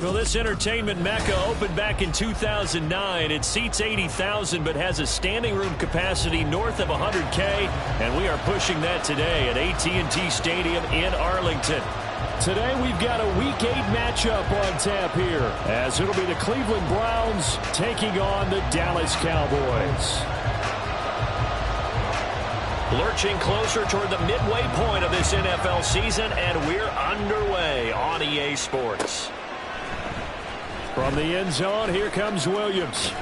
Well, this entertainment mecca opened back in 2009. It seats 80,000 but has a standing room capacity north of 100K, and we are pushing that today at AT&T Stadium in Arlington. Today we've got a Week 8 matchup on tap here, as it'll be the Cleveland Browns taking on the Dallas Cowboys. Lurching closer toward the midway point of this NFL season, and we're underway on EA Sports. From the end zone, here comes Williams.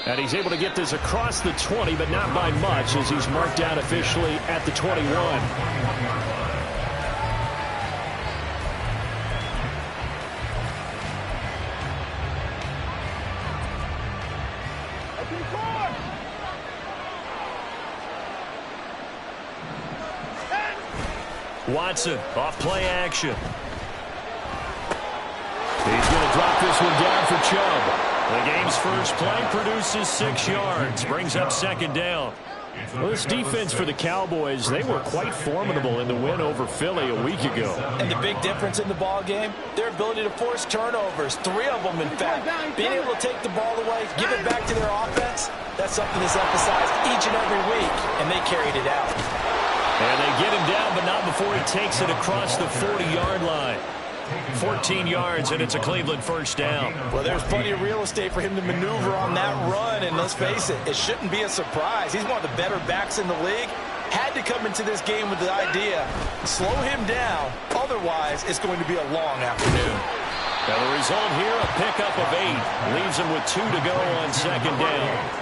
And he's able to get this across the 20, but not by much, as he's marked out officially at the 21. Watson, off play action. He's going to drop this one down for Chubb. The game's first play produces 6 yards, brings up second down. Well, this defense for the Cowboys, they were quite formidable in the win over Philly a week ago. And the big difference in the ball game, their ability to force turnovers, 3 of them in fact. Being able to take the ball away, give it back to their offense, that's something that's emphasized each and every week, and they carried it out. And they get him down, but not before he takes it across the 40-yard line. 14 yards, and it's a Cleveland first down. Well, there's plenty of real estate for him to maneuver on that run, and let's face it, it shouldn't be a surprise. He's one of the better backs in the league. Had to come into this game with the idea, slow him down, otherwise it's going to be a long afternoon. Now the result here, a pickup of 8. Leaves him with 2 to go on second down.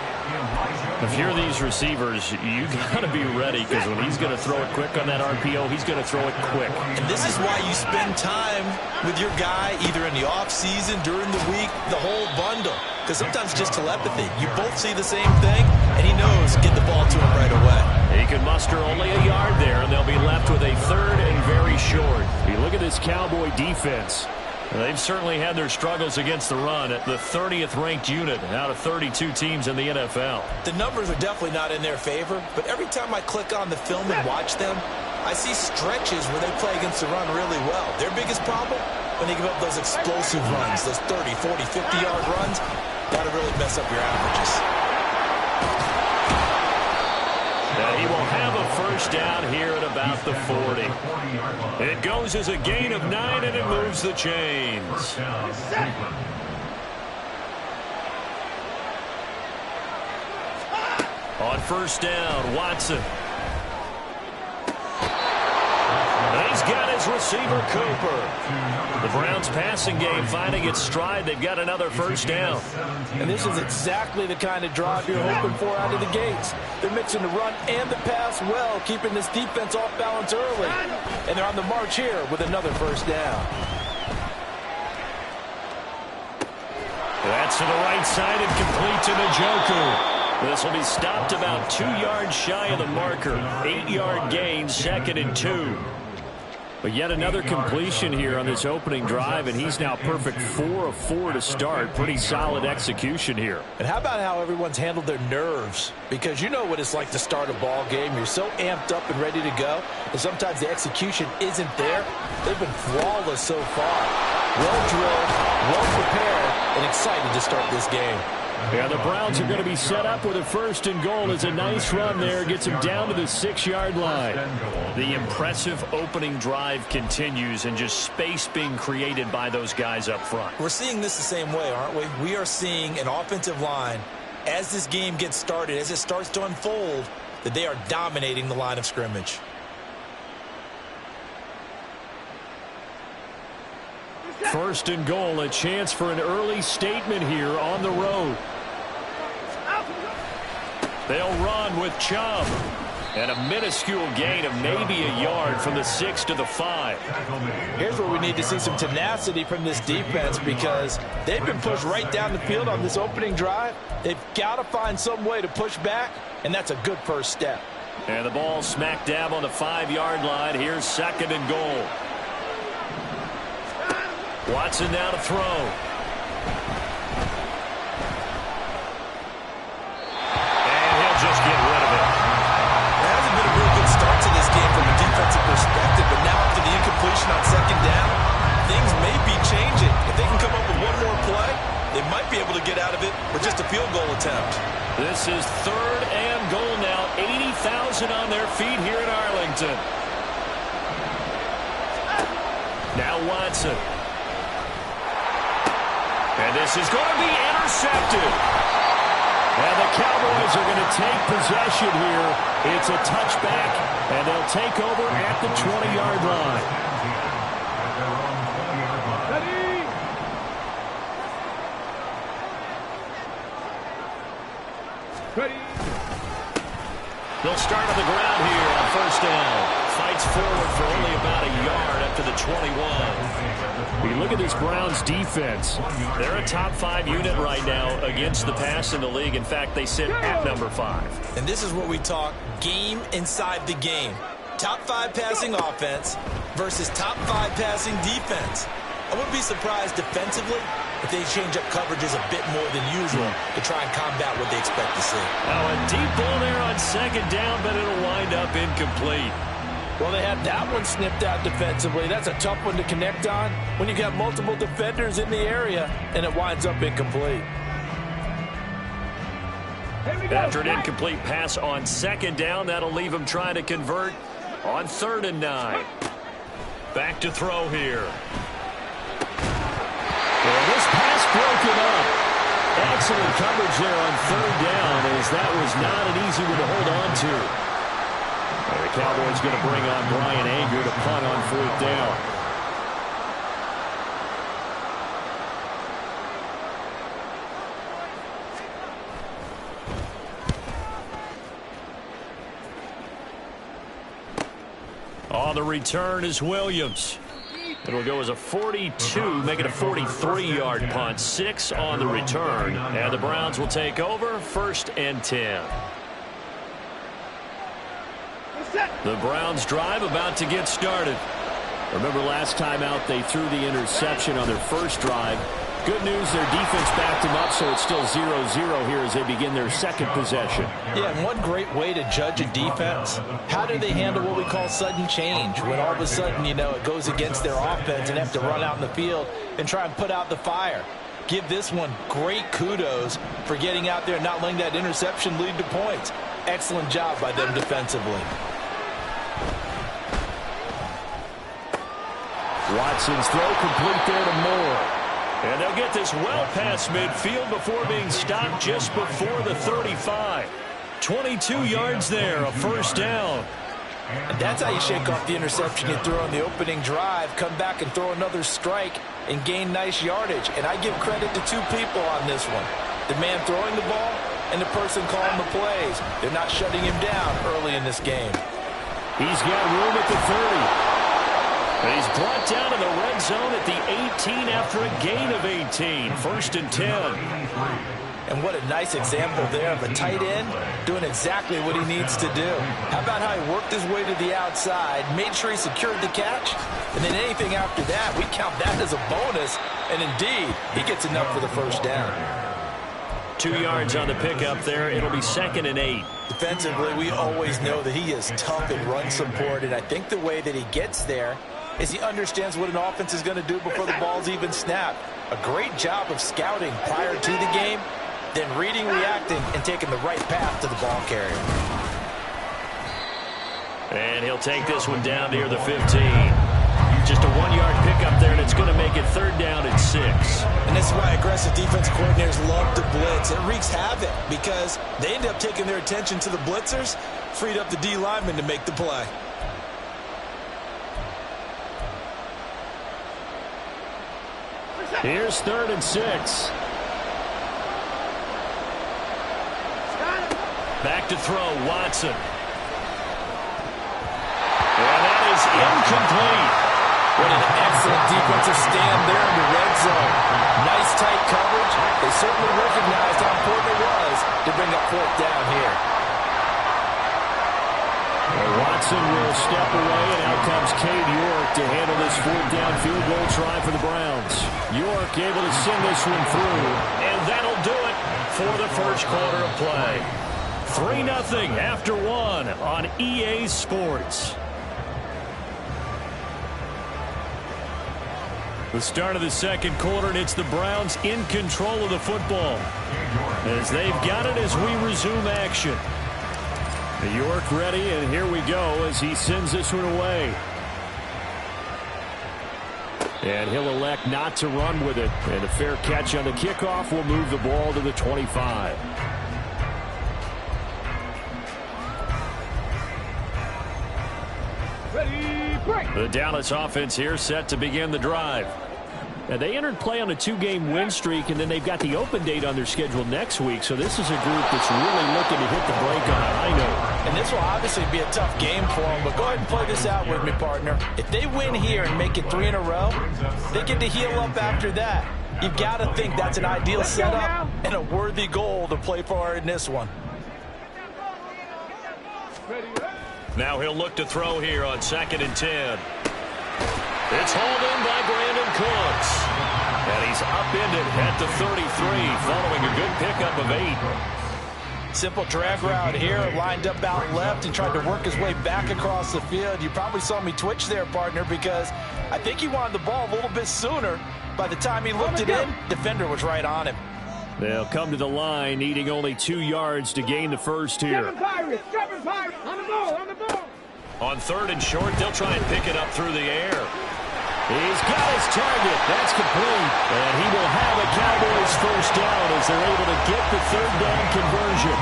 If you're these receivers, you got to be ready, because when he's going to throw it quick on that RPO, he's going to throw it quick. And this is why you spend time with your guy either in the offseason, during the week, the whole bundle. Because sometimes it's just telepathy. You both see the same thing, and he knows get the ball to him right away. He can muster only a yard there, and they'll be left with a 3rd and very short. You look at this Cowboy defense. They've certainly had their struggles against the run at the 30th ranked unit out of 32 teams in the NFL. The numbers are definitely not in their favor, but every time I click on the film and watch them, I see stretches where they play against the run really well. Their biggest problem, when they give up those explosive runs, those 30, 40, 50-yard runs, that'll really mess up your averages. Now he will have a first down here at about the 40. It goes as a gain of 9, and it moves the chains. On first down, Watson. He's got his receiver, Cooper. The Browns passing game finding its stride. They've got another first down. And this is exactly the kind of drive you're hoping for out of the gates. They're mixing the run and the pass well, keeping this defense off balance early. And they're on the march here with another first down. That's to the right side and complete to Njoku. This will be stopped about 2 yards shy of the marker. 8-yard gain, 2nd and 2. But yet another completion here on this opening drive, and he's now perfect 4 of 4 to start. Pretty solid execution here. And how about how everyone's handled their nerves? Because you know what it's like to start a ball game. You're so amped up and ready to go, and sometimes the execution isn't there. They've been flawless so far. Well drilled, well prepared, and excited to start this game. Yeah, the Browns are going to be set up with a 1st and goal. It's a nice run there. Gets him down to the 6-yard line. The impressive opening drive continues, and just space being created by those guys up front. We're seeing this the same way, aren't we? We are seeing an offensive line, as this game gets started, as it starts to unfold, that they are dominating the line of scrimmage. First and goal, a chance for an early statement here on the road. They'll run with Chubb. And a minuscule gain of maybe a yard from the 6 to the 5. Here's where we need to see some tenacity from this defense, because they've been pushed right down the field on this opening drive. They've got to find some way to push back, and that's a good first step. And the ball smack dab on the 5-yard line. Here's 2nd and goal. Watson now to throw. Just get rid of it. There hasn't been a real good start to this game from a defensive perspective, but now after the incompletion on 2nd down, things may be changing. This is 3rd and goal now. 80,000 on their feet here in Arlington. Now Watson. And this is going to be intercepted. And the Cowboys are going to take possession here. It's a touchback, and they'll take over at the 20-yard line. Ready. They'll start on the ground here on 1st down. Fights forward for only about a yard up to the 21. We look at this Browns defense. They're a top 5 unit right now against the pass in the league. In fact, they sit at number 5. And this is what we talk game inside the game. Top 5 passing offense versus top 5 passing defense. I wouldn't be surprised defensively if they change up coverages a bit more than usual to try and combat what they expect to see. Now a deep ball there on 2nd down, but it'll wind up incomplete. Well, they had that one snipped out defensively. That's a tough one to connect on when you got multiple defenders in the area, and it winds up incomplete. After an incomplete pass on 2nd down, that'll leave them trying to convert on 3rd and 9. Back to throw here. And this pass broken up. Excellent coverage there on 3rd down, as that was not an easy one to hold on to. And the Cowboys going to bring on Brian Anger to punt on 4th down. On the return is Williams. It'll go as a 42, make it a 43-yard punt. 6 on the return. And the Browns will take over 1st and 10. The Browns drive about to get started. Remember last time out they threw the interception on their first drive. Good news, their defense backed them up, so it's still 0-0 here as they begin their 2nd possession. Yeah, and one great way to judge a defense, how do they handle what we call sudden change? When all of a sudden, you know, it goes against their offense and they have to run out in the field and try and put out the fire. Give this one great kudos for getting out there and not letting that interception lead to points. Excellent job by them defensively. Watson's throw complete there to Moore. And they'll get this well past midfield before being stopped just before the 35. 22 yards there, a 1st down. And that's how you shake off the interception you threw on the opening drive, come back and throw another strike and gain nice yardage. And I give credit to 2 people on this one. The man throwing the ball and the person calling the plays. They're not shutting him down early in this game. He's got room at the 30. And he's brought down in the red zone at the 18 after a gain of 18. 1st and 10. And what a nice example there of a tight end doing exactly what he needs to do. How about how he worked his way to the outside, made sure he secured the catch, and then anything after that, we count that as a bonus. And indeed, he gets enough for the 1st down. 2 yards on the pickup there. It'll be 2nd and 8. Defensively, we always know that he is tough in run support, and I think the way that he gets there is he understands what an offense is going to do before the ball's even snapped. A great job of scouting prior to the game, then reading, reacting, and taking the right path to the ball carrier. And he'll take this one down near the 15. Just a 1-yard pickup there, and it's going to make it 3rd down and 6. And this is why aggressive defensive coordinators love to blitz. It wreaks havoc because they end up taking their attention to the blitzers, freed up the D lineman to make the play. Here's 3rd and 6. Back to throw, Watson. And that is incomplete. What an excellent defensive stand there in the red zone. Nice tight coverage. They certainly recognized how important it was to bring up 4th down here. Watson will step away, and out comes Cade York to handle this 4th down field goal try for the Browns. York able to send this one through, and that'll do it for the 1st quarter of play. 3-0 after 1 on EA Sports. The start of the second quarter, and it's the Browns in control of the football as they've got it as we resume action. York ready, and here we go as he sends this one away. And he'll elect not to run with it. And a fair catch on the kickoff will move the ball to the 25. The Dallas offense here set to begin the drive. Now, they entered play on a 2-game win streak, and then they've got the open date on their schedule next week. So this is a group that's really looking to hit the break on a high note. And this will obviously be a tough game for them, but go ahead and play this out with me, partner. If they win here and make it 3 in a row, they get to heal up after that. You've got to think that's an ideal setup and a worthy goal to play for in this one. Now he'll look to throw here on 2nd and 10. It's hauled in by Brandon Cooks. And he's upended at the 33 following a good pickup of 8. Simple drag route here, lined up out left and tried to work his way back across the field. You probably saw me twitch there, partner, because I think he wanted the ball a little bit sooner. By the time he looked it in, defender was right on him. They'll come to the line, needing only 2 yards to gain the first here. On the ball. On 3rd and short, they'll try and pick it up through the air. He's got his target. That's complete. And he will have a Cowboys first down as they're able to get the 3rd down conversion.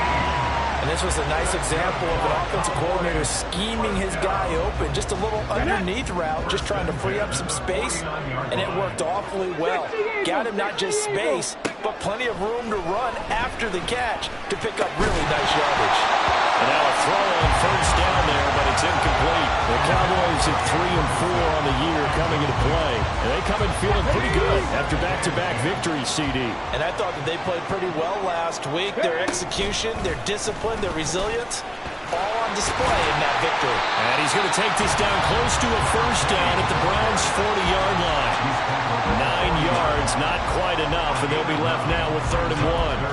And this was a nice example of an offensive coordinator scheming his guy open. Just a little underneath route, just trying to free up some space, and it worked awfully well. Got him not just space, but plenty of room to run after the catch to pick up really nice yardage. And now a throw on first down there, but it's incomplete. The Cowboys at 3-4 on the year coming into play. And they come in feeling pretty good after back-to-back victories, CD. And I thought that they played pretty well last week. Their execution, their discipline, their resilience, all on display in that victory. And he's going to take this down close to a first down at the Browns' 40-yard line. 9 yards, not quite enough, and they'll be left now with 3rd and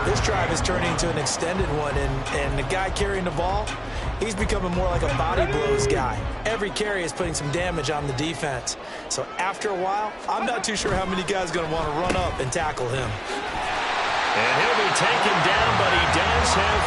1. This drive is turning into an extended one, and the guy carrying the ball, he's becoming more like a body blows guy. Every carry is putting some damage on the defense. So after a while, I'm not too sure how many guys are going to want to run up and tackle him. And he'll be taken down, but he does have